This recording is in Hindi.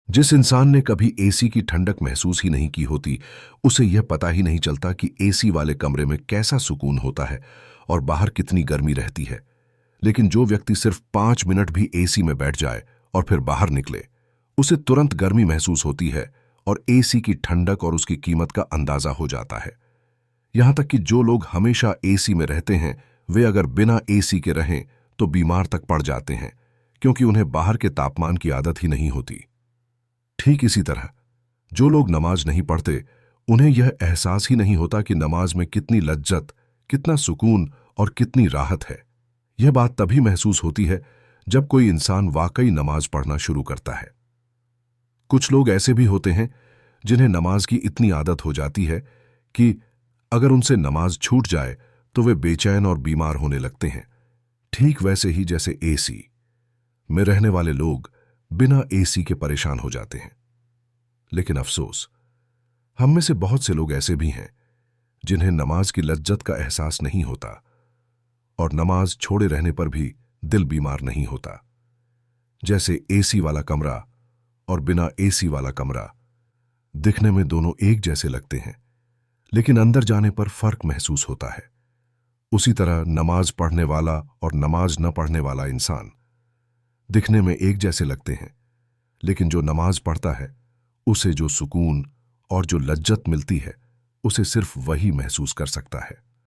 जिस इंसान ने कभी एसी की ठंडक महसूस ही नहीं की होती, उसे यह पता ही नहीं चलता कि एसी वाले कमरे में कैसा सुकून होता है और बाहर कितनी गर्मी रहती है। लेकिन जो व्यक्ति सिर्फ 5 मिनट भी एसी में बैठ जाए और फिर बाहर निकले, उसे तुरंत गर्मी महसूस होती है और एसी की ठंडक और उसकी कीमत का अंदाजा हो जाता है। यहां तक कि जो लोग हमेशा एसी में रहते हैं, वे अगर बिना एसी के रहें तो बीमार तक पड़ जाते हैं, क्योंकि उन्हें बाहर के तापमान की आदत ही नहीं होती। ठीक इसी तरह जो लोग नमाज नहीं पढ़ते, उन्हें यह एहसास ही नहीं होता कि नमाज में कितनी लज्जत, कितना सुकून और कितनी राहत है। यह बात तभी महसूस होती है जब कोई इंसान वाकई नमाज पढ़ना शुरू करता है। कुछ लोग ऐसे भी होते हैं जिन्हें नमाज की इतनी आदत हो जाती है कि अगर उनसे नमाज छूट जाए तो वे बेचैन और बीमार होने लगते हैं, ठीक वैसे ही जैसे एसी में रहने वाले लोग बिना एसी के परेशान हो जाते हैं। लेकिन अफसोस, हम में से बहुत से लोग ऐसे भी हैं जिन्हें नमाज की लज्जत का एहसास नहीं होता और नमाज छोड़े रहने पर भी दिल बीमार नहीं होता। जैसे एसी वाला कमरा और बिना एसी वाला कमरा, दिखने में दोनों एक जैसे लगते हैं, लेकिन अंदर जाने पर फर्क महसूस होता है। उसी तरह नमाज पढ़ने वाला और नमाज न पढ़ने वाला इंसान दिखने में एक जैसे लगते हैं, लेकिन जो नमाज पढ़ता है उसे जो सुकून और जो लज्जत मिलती है, उसे सिर्फ वही महसूस कर सकता है।